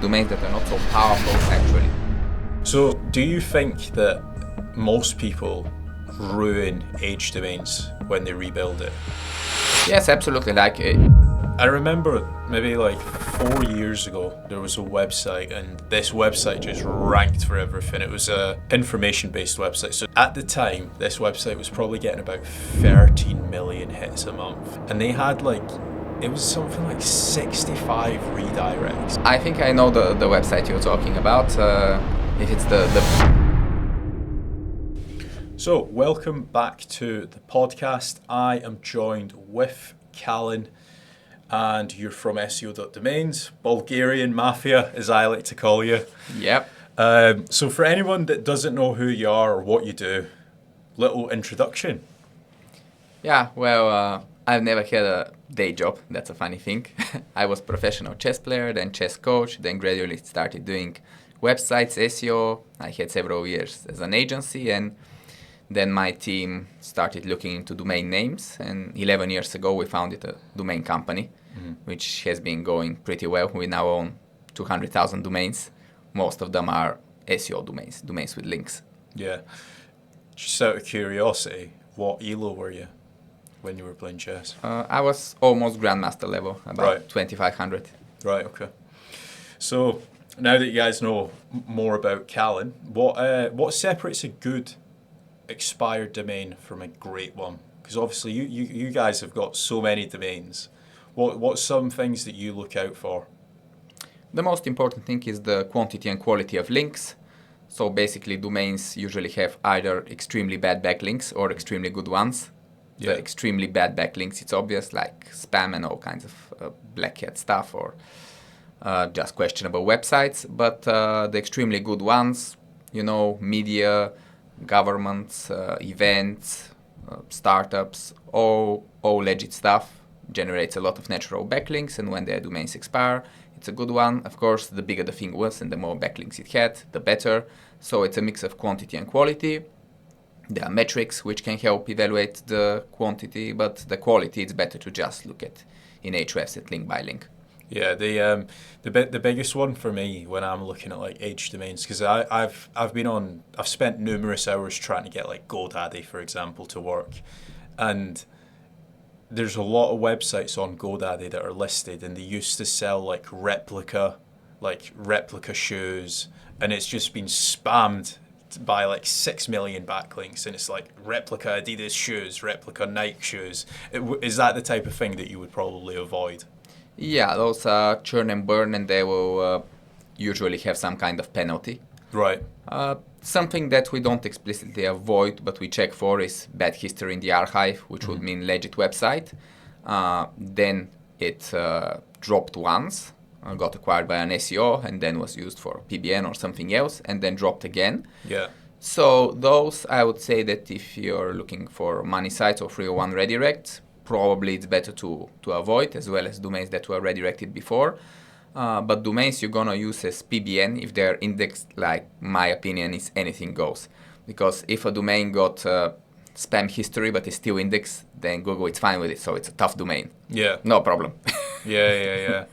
Domains that are not so powerful actually. So do you think that most people ruin age domains when they rebuild it? Yes, absolutely. I remember maybe like 4 years ago, there was a website and this website just ranked for everything. It was a information-based website. So at the time, this website was probably getting about 13 million hits a month. And they had it was something like 65 redirects. I think I know the website you're talking about. If it's the So welcome back to the podcast. I am joined with Kalin, and you're from SEO.domains, Bulgarian Mafia, as I like to call you. Yep. So for anyone that doesn't know who you are or what you do, little introduction. Yeah, well, I've never had a day job. That's a funny thing. I was professional chess player, then chess coach, then gradually started doing websites, SEO. I had several years as an agency, and then my team started looking into domain names, and 11 years ago we founded a domain company, which has been going pretty well. We now own 200,000 domains. Most of them are SEO domains, domains with links. Yeah. Just out of curiosity, what ELO were you when you were playing chess? I was almost grandmaster level, about Right. 2,500. Right, okay. So now that you guys know more about Kalin, what separates a good expired domain from a great one? Because obviously you guys have got so many domains. What's some things that you look out for? The most important thing is the quantity and quality of links. So basically domains usually have either extremely bad backlinks or extremely good ones. Yeah. The extremely bad backlinks, it's obvious, like spam and all kinds of black hat stuff or just questionable websites. But the extremely good ones, media, governments, events, startups, all legit stuff, generates a lot of natural backlinks, and when their domains expire, it's a good one. Of course, the bigger the thing was and the more backlinks it had, the better. So it's a mix of quantity and quality. There are metrics which can help evaluate the quantity, but the quality, it's better to just look at in Ahrefs at link by link. Yeah, the biggest one for me when I'm looking at age domains, because I've spent numerous hours trying to get GoDaddy, for example, to work, and there's a lot of websites on GoDaddy that are listed, and they used to sell replica shoes, and it's just been spammed by 6 million backlinks, and it's replica Adidas shoes, replica Nike shoes. Is that the type of thing that you would probably avoid? Yeah, those are churn and burn, and they will usually have some kind of penalty. Right. Something that we don't explicitly avoid, but we check for, is bad history in the archive, which would mean legit website. Then it dropped once, got acquired by an SEO, and then was used for PBN or something else, and then dropped again. Yeah. So those, I would say that if you're looking for money sites or 301 redirects, probably it's better to avoid, as well as domains that were redirected before. But domains you're gonna use as PBN, if they're indexed, my opinion is anything goes. Because if a domain got spam history but is still indexed, then Google is fine with it, so it's a tough domain. Yeah. No problem. Yeah.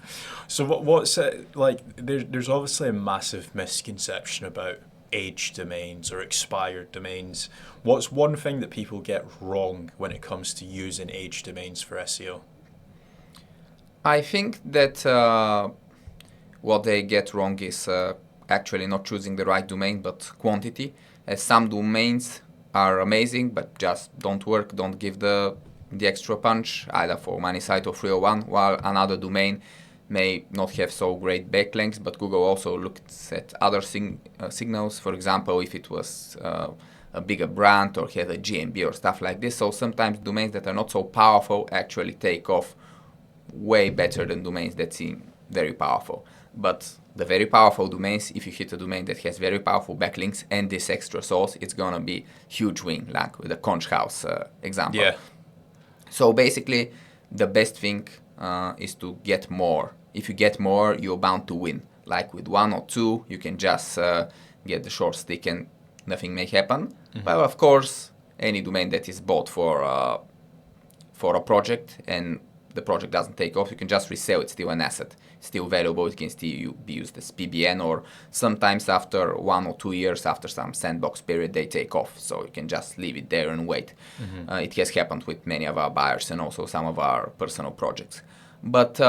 So what's it like? There's obviously a massive misconception about age domains or expired domains. What's one thing that people get wrong when it comes to using age domains for SEO? I think that what they get wrong is actually not choosing the right domain, but quantity. As some domains are amazing, but just don't work, don't give the extra punch, either for money site or 301, while another domain may not have so great backlinks, but Google also looks at other signals. For example, if it was a bigger brand or had a GMB or stuff like this. So sometimes domains that are not so powerful actually take off way better than domains that seem very powerful. But the very powerful domains, if you hit a domain that has very powerful backlinks and this extra source, it's gonna be huge win, like with the Conch House example. Yeah. So basically, the best thing is to get more. If you get more, you're bound to win. Like with one or two, you can just get the short stick and nothing may happen. But of course, any domain that is bought for a project and the project doesn't take off, you can just resell. It's still an asset, still valuable. It can still be used as PBN, or sometimes after 1 or 2 years, after some sandbox period, they take off. So you can just leave it there and wait. It has happened with many of our buyers and also some of our personal projects. But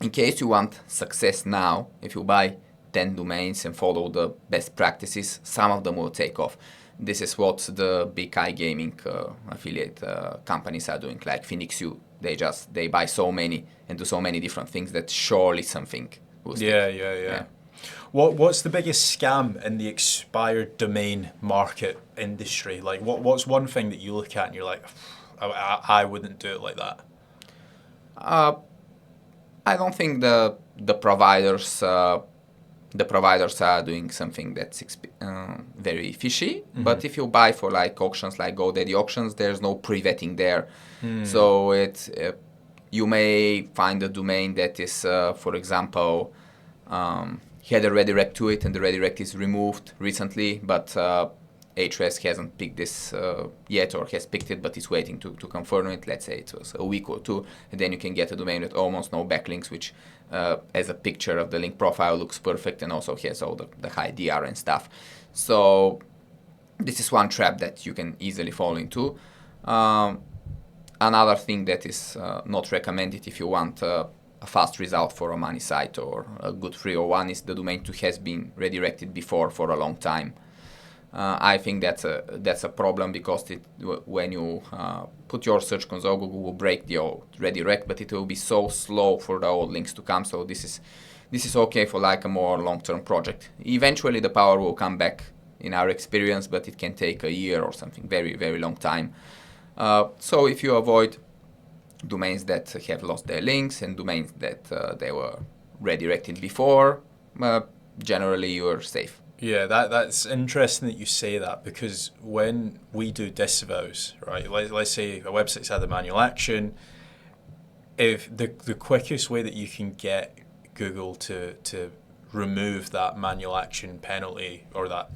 in case you want success now, if you buy 10 domains and follow the best practices, some of them will take off. This is what the big iGaming affiliate companies are doing, like Phoenix U. They buy so many and do so many different things that surely something will stick. Yeah. What's the biggest scam in the expired domain market industry? Like, what's one thing that you look at and you're like, I wouldn't do it like that? I don't think the providers are doing something that's very fishy. But if you buy for like auctions like GoDaddy auctions, there's no pre-vetting there. So you may find a domain that is, for example, had a redirect to it and the redirect is removed recently, but Ahrefs hasn't picked this yet, or has picked it but is waiting to confirm it. Let's say it was a week or two, and then you can get a domain with almost no backlinks, which as a picture of the link profile looks perfect and also has all the high DR and stuff. So this is one trap that you can easily fall into. Another thing that is not recommended if you want a fast result for a money site or a good 301 is the domain has been redirected before for a long time. I think that's a problem, because when you put your search console, Google will break the old redirect, but it will be so slow for the old links to come. So this is okay for like a more long-term project. Eventually the power will come back in our experience, but it can take a year or something, very, very long time. So if you avoid domains that have lost their links and domains that they were redirected before, generally you're safe. Yeah, that's interesting that you say that, because when we do disavows, right, let's say a website's had a manual action, if the quickest way that you can get Google to remove that manual action penalty or that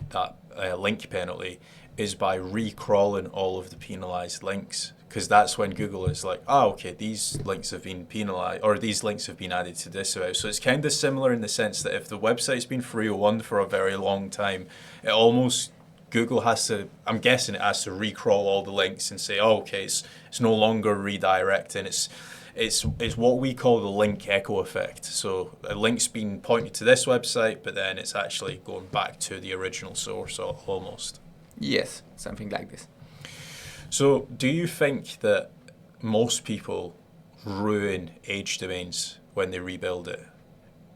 link penalty is by recrawling all of the penalized links, because that's when Google is like, oh, okay, these links have been penalized, or these links have been added to disavow. So it's kind of similar in the sense that if the website's been 301 for a very long time, it almost, Google has to, I'm guessing it has to recrawl all the links and say, oh, okay, it's no longer redirecting. It's what we call the link echo effect. So a link's been pointed to this website, but then it's actually going back to the original source almost. Yes, something like this. So do you think that most people ruin age domains when they rebuild it?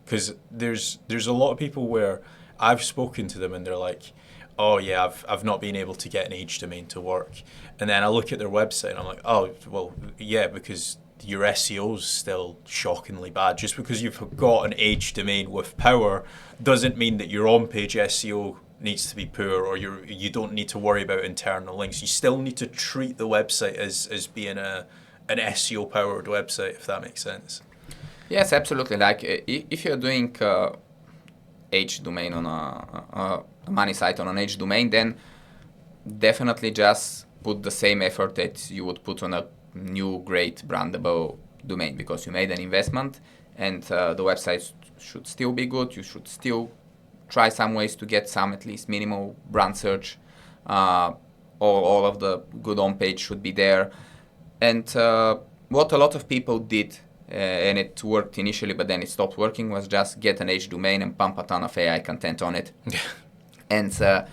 Because there's a lot of people where I've spoken to them and they're like, oh yeah, I've not been able to get an age domain to work. And then I look at their website and I'm like, oh, well, yeah, because your SEO's still shockingly bad. Just because you've got an age domain with power doesn't mean that your on-page SEO needs to be poor, or you don't need to worry about internal links. You still need to treat the website as being an SEO powered website, if that makes sense. Yes, absolutely. Like if you're doing H domain on a money site on an H domain, then definitely just put the same effort that you would put on a new great brandable domain, because you made an investment and the website should still be good. You should still try some ways to get some at least minimal brand search. All of the good on page should be there. And what a lot of people did, and it worked initially, but then it stopped working, was just get an H domain and pump a ton of AI content on it. And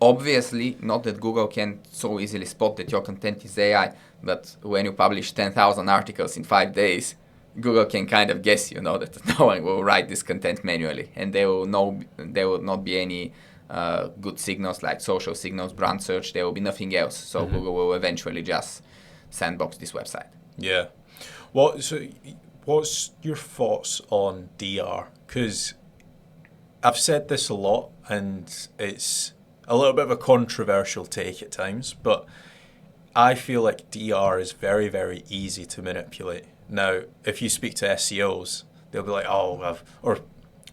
obviously, not that Google can so easily spot that your content is AI, but when you publish 10,000 articles in 5 days, Google can kind of guess, that no one will write this content manually, and there will not be any good signals like social signals, brand search. There will be nothing else. So Google will eventually just sandbox this website. Yeah. So what's your thoughts on DR? Because I've said this a lot, and it's a little bit of a controversial take at times, but I feel like DR is very, very easy to manipulate. Now, if you speak to SEOs, they'll be like, oh, or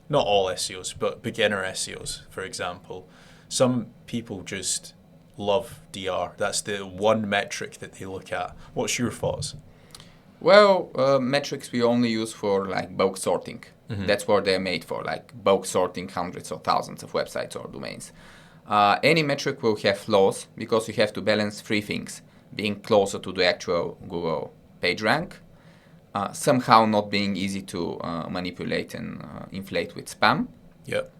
not all SEOs, but beginner SEOs, for example. Some people just love DR. That's the one metric that they look at. What's your thoughts? Well, metrics we only use for like bulk sorting. That's what they're made for, like bulk sorting hundreds or thousands of websites or domains. Any metric will have flaws because you have to balance three things: being closer to the actual Google page rank, somehow not being easy to manipulate and inflate with spam, Yep.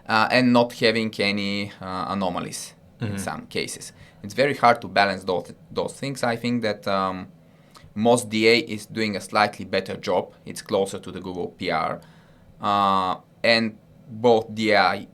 and not having any anomalies in some cases. It's very hard to balance those things. I think that most DA is doing a slightly better job. It's closer to the Google PR. And both DA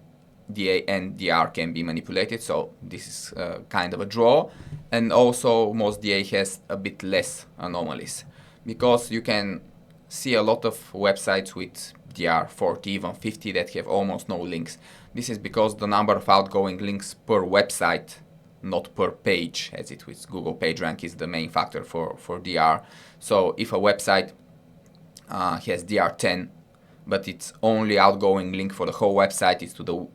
and DR can be manipulated, so this is kind of a draw. And also most DA has a bit less anomalies, because you can see a lot of websites with DR 40, even 50 that have almost no links. This is because the number of outgoing links per website, not per page, as it with Google PageRank, is the main factor for DR. So if a website has DR 10, but its only outgoing link for the whole website is to the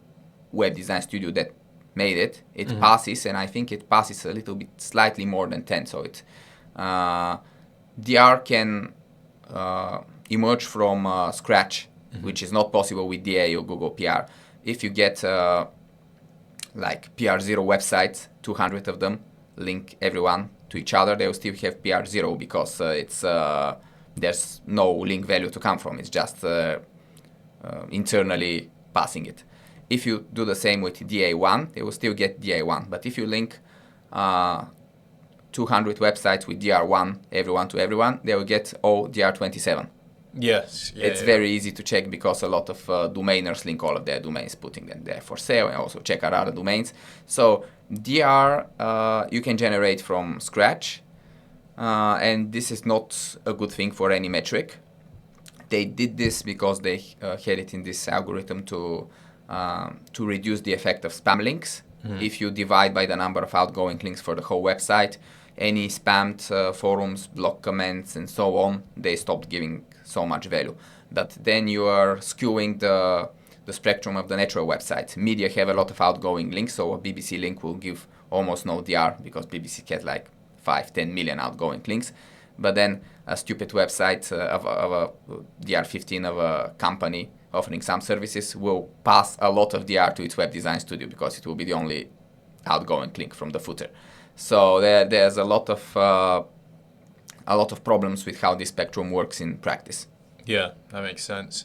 web design studio that made it, it passes, and I think it passes a little bit slightly more than 10. So it DR can emerge from scratch, which is not possible with DA or Google PR. If you get like PR0 websites, 200 of them, link everyone to each other, they will still have PR0 because there's no link value to come from. It's just internally passing it. If you do the same with DA1, they will still get DA1. But if you link 200 websites with DR1, everyone to everyone, they will get all DR27. Yes. Yeah, It's very easy to check because a lot of domainers link all of their domains, putting them there for sale, and also check out other domains. So DR you can generate from scratch, and this is not a good thing for any metric. They did this because they had it in this algorithm to reduce the effect of spam links. If you divide by the number of outgoing links for the whole website, any spammed forums, blog comments, and so on, they stopped giving so much value. But then you are skewing the spectrum of the natural website. Media have a lot of outgoing links, so a BBC link will give almost no DR because BBC has like 5-10 million outgoing links. But then a stupid website of a DR15 of a company offering some services will pass a lot of DR to its web design studio because it will be the only outgoing link from the footer. So there's a lot of problems with how this spectrum works in practice. Yeah, that makes sense.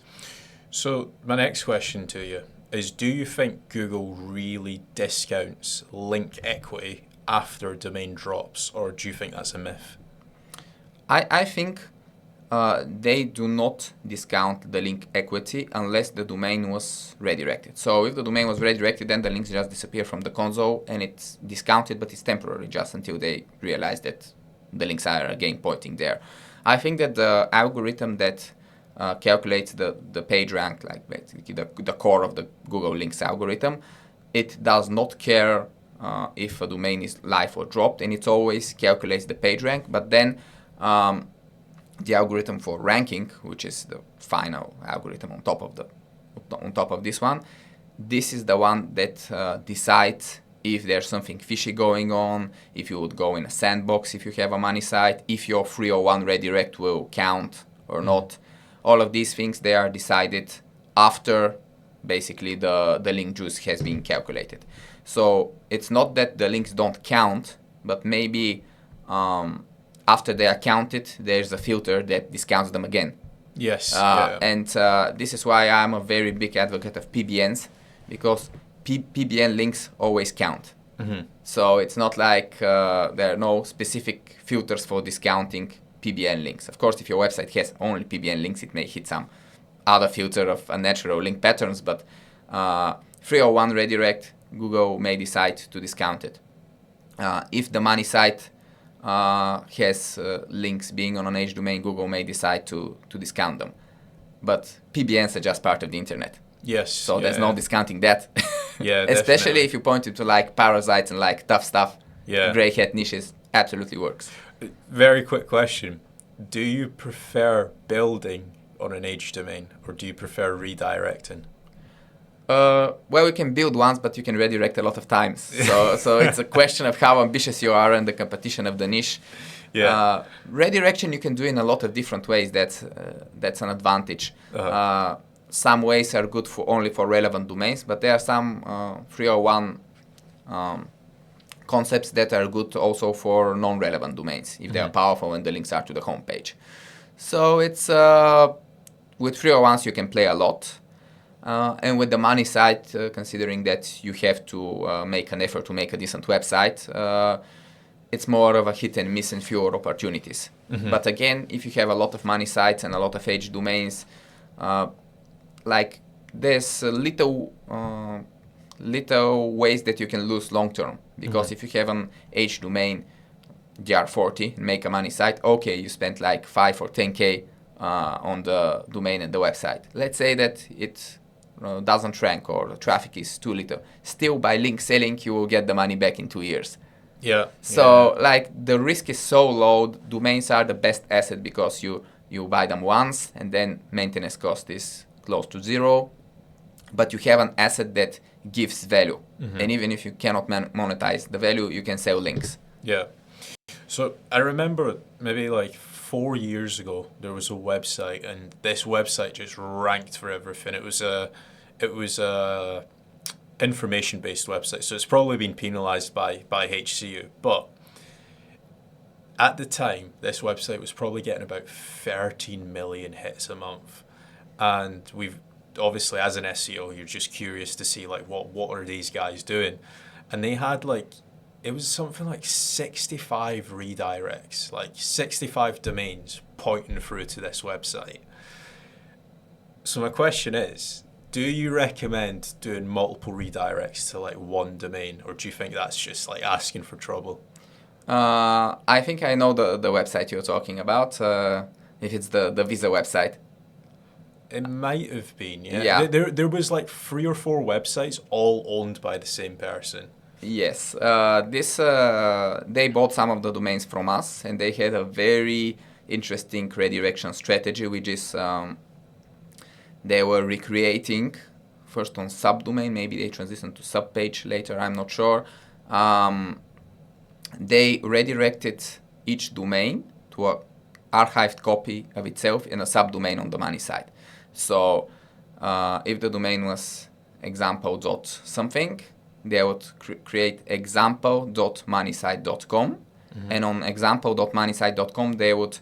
So my next question to you is, do you think Google really discounts link equity after a domain drops, or do you think that's a myth? I think they do not discount the link equity unless the domain was redirected. So if the domain was redirected, then the links just disappear from the console and it's discounted, but it's temporary just until they realize that the links are again pointing there. I think that the algorithm that calculates the page rank, like basically the core of the Google links algorithm, it does not care if a domain is live or dropped, and it always calculates the page rank, but then the algorithm for ranking, which is the final algorithm on top of this one, this is the one that decides if there's something fishy going on, if you would go in a sandbox if you have a money site, if your 301 redirect will count or not. All of these things, they are decided after basically the link juice has been calculated. So it's not that the links don't count, but maybe after they are counted, there's a filter that discounts them again. Yes. And this is why I'm a very big advocate of PBNs, because PBN links always count. So it's not like there are no specific filters for discounting PBN links. Of course, if your website has only PBN links, it may hit some other filter of unnatural link patterns, but 301 redirect, Google may decide to discount it. If the money site has links being on an H domain, Google may decide to discount them. But PBNs are just part of the internet. Yes. So there's no discounting that. Yeah, especially definitely. if you point it to like parasites and like tough stuff. Yeah. Grey hat niches absolutely works. Very quick question. Do you prefer building on an H domain, or do you prefer redirecting? Well, you can build once, but you can redirect a lot of times. So it's a question of how ambitious you are and the competition of the niche. Redirection you can do in a lot of different ways. That's an advantage. Uh-huh. Some ways are good for only for relevant domains, but there are some 301 concepts that are good also for non-relevant domains if they are powerful and the links are to the homepage. So it's with 301s you can play a lot. And with the money side, considering that you have to make an effort to make a decent website, it's more of a hit and miss and fewer opportunities. But again, if you have a lot of money sites and a lot of H domains, like there's little ways that you can lose long term. Because if you have an H domain, DR40, and make a money site, okay, you spent like 5 or 10K on the domain and the website. Let's say that it doesn't rank or the traffic is too little. Still, by link selling, you will get the money back in 2 years. Yeah. So like the risk is so low. Domains are the best asset because you buy them once and then maintenance cost is close to zero. But you have an asset that gives value. And even if you cannot monetize the value, you can sell links. Yeah. So I remember maybe like 4 years ago there was a website, and this website just ranked for everything. It was a information based website, so it's probably been penalized by HCU. But at the time, this website was probably getting about 13 million hits a month, and we've obviously as an SEO you're just curious to see like what are these guys doing, and they had like it was something like 65 redirects, like 65 domains pointing through to this website. So my question is, do you recommend doing multiple redirects to like one domain, or do you think that's just like asking for trouble? I think I know the website you're talking about. If it's the Visa website. It might have been, yeah. Yeah. There was like 3 or 4 websites all owned by the same person. Yes, they bought some of the domains from us, and they had a very interesting redirection strategy, which is they were recreating first on subdomain. Maybe they transitioned to subpage later. I'm not sure. They redirected each domain to an archived copy of itself in a subdomain on the money side. So if the domain was example.something, they would create example.moneysite.com, and on example.moneysite.com they would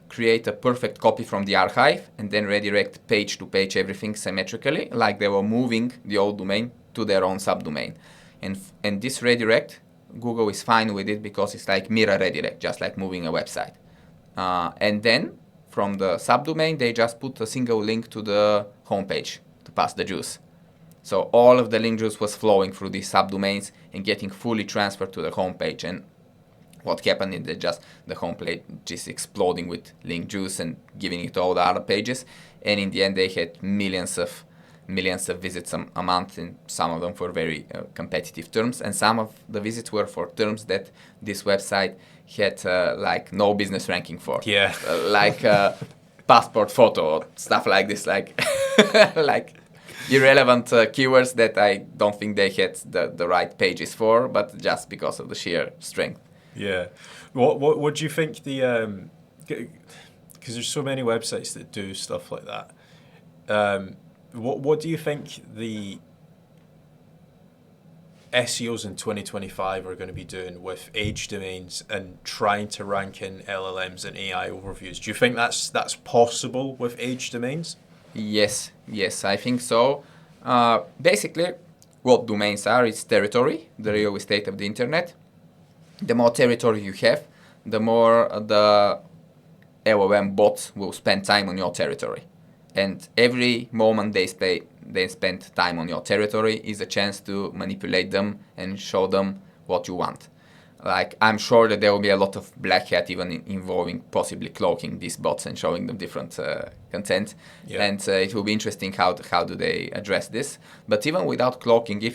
create a perfect copy from the archive and then redirect page to page everything symmetrically, like they were moving the old domain to their own subdomain. And this redirect, Google is fine with it because it's like mirror redirect, just like moving a website. And then from the subdomain, they just put a single link to the homepage to pass the juice. So all of the link juice was flowing through these subdomains and getting fully transferred to the homepage. And what happened is that just the homepage is exploding with link juice and giving it to all the other pages. And in the end, they had millions of visits a month, and some of them for very competitive terms. And some of the visits were for terms that this website had like no business ranking for. Yeah. Like passport photo, stuff like this, like like irrelevant keywords that I don't think they had the right pages for, but just because of the sheer strength. Yeah. What do you think the because there's so many websites that do stuff like that. What do you think the SEOs in 2025 are going to be doing with age domains and trying to rank in LLMs and AI overviews? Do you think that's possible with age domains? Yes, I think so. Basically, what domains are, it's territory, the real estate of the internet. The more territory you have, the more the LLM bots will spend time on your territory. And every moment they spend time on your territory is a chance to manipulate them and show them what you want. Like, I'm sure that there will be a lot of black hat even involving possibly cloaking these bots and showing them different content. Yeah. And it will be interesting how do they address this. But even without cloaking, we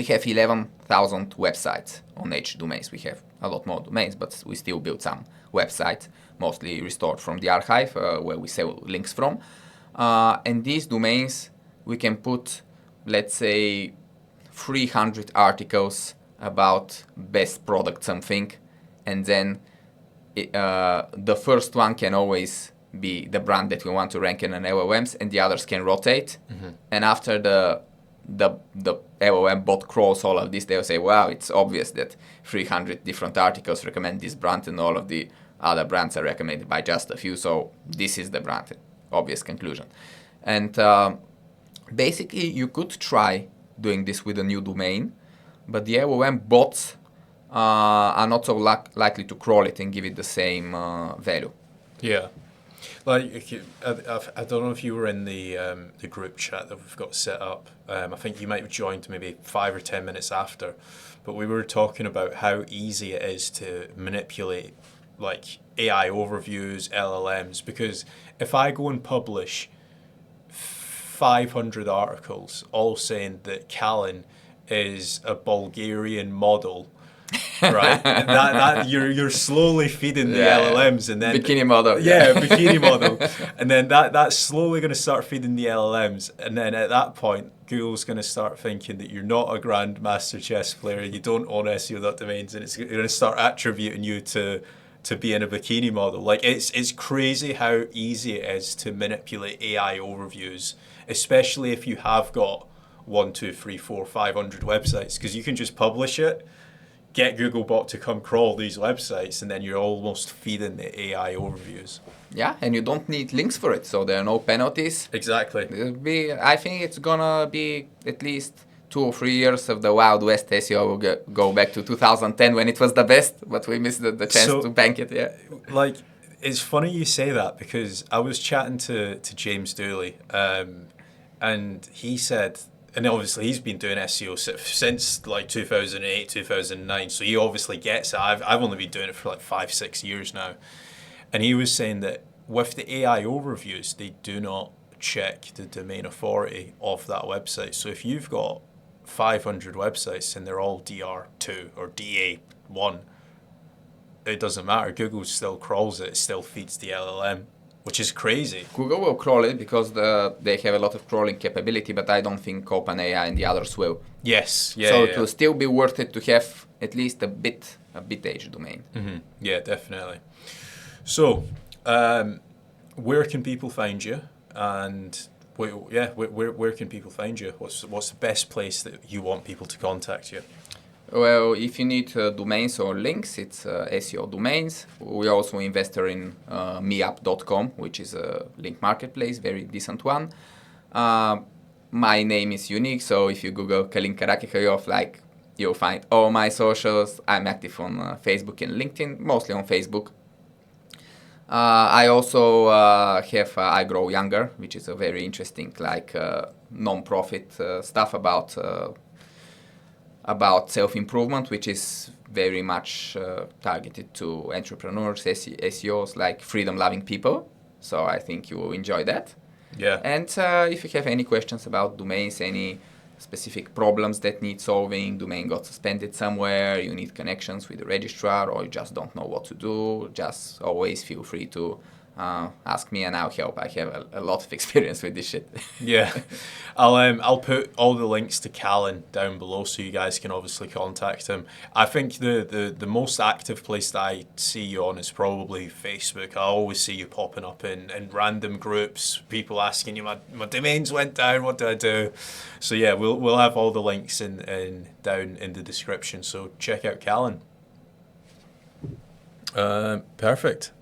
have 11,000 websites on H domains. We have a lot more domains, but we still build some websites, mostly restored from the archive, where we sell links from. And these domains, we can put, let's say, 300 articles about best product something, and then the first one can always be the brand that we want to rank in an LLMs, and the others can rotate. And after the LLM bot crawls all of this, they'll say, wow, it's obvious that 300 different articles recommend this brand and all of the other brands are recommended by just a few, so this is the brand. Obvious conclusion. And basically, you could try doing this with a new domain, but the LLM bots are not so likely to crawl it and give it the same value. Yeah. Like, I don't know if you were in the group chat that we've got set up. I think you might have joined maybe 5 or 10 minutes after, but we were talking about how easy it is to manipulate like AI overviews, LLMs, because if I go and publish 500 articles all saying that Kalin is a Bulgarian model, right? that you're slowly feeding the LLMs, and then bikini model. Bikini model, and then that's slowly going to start feeding the LLMs, and then at that point, Google's going to start thinking that you're not a grandmaster chess player, you don't own SEO.domains, and it's going to start attributing you to being a bikini model. Like it's crazy how easy it is to manipulate AI overviews, especially if you have got 1, 2, 3, 4, 500 websites, because you can just publish it, get Googlebot to come crawl these websites, and then you're almost feeding the AI overviews. Yeah, and you don't need links for it, so there are no penalties. Exactly. I think it's gonna be at least 2 or 3 years of the Wild West SEO. Will go back to 2010 when it was the best, but we missed the chance to bank it. Yeah. Like, it's funny you say that, because I was chatting to James Dooley, and he said, and obviously he's been doing SEO since like 2008, 2009, so he obviously gets it. I've only been doing it for like 5, 6 years now. And he was saying that with the AI overviews, they do not check the domain authority of that website. So if you've got 500 websites and they're all DR2 or DA1, it doesn't matter. Google still crawls it, still feeds the LLM, which is crazy. Google will crawl it because they have a lot of crawling capability, but I don't think OpenAI and the others will. Yes. So it will still be worth it to have at least a bit age domain. Mm-hmm. Yeah, definitely. So, where can people find you? And where can people find you? What's the best place that you want people to contact you? Well, if you need domains or links, it's SEO.domains. We also invest in myup.com, which is a link marketplace, very decent one. My name is unique, so if you Google Kalin Karakikayov, you'll find all my socials. I'm active on Facebook and LinkedIn, mostly on Facebook. I also have I Grow Younger, which is a very interesting non-profit stuff about self-improvement, which is very much targeted to entrepreneurs, SEOs, like freedom-loving people. So I think you will enjoy that. Yeah. And if you have any questions about domains, any specific problems that need solving, domain got suspended somewhere, you need connections with the registrar, or you just don't know what to do, just always feel free to ask me and I'll help. I have a lot of experience with this shit. Yeah. I'll put all the links to Kalin down below so you guys can obviously contact him. I think the most active place that I see you on is probably Facebook. I always see you popping up in random groups, people asking you, my domains went down, what do I do? So yeah, we'll have all the links down in the description, so check out Kalin. Perfect.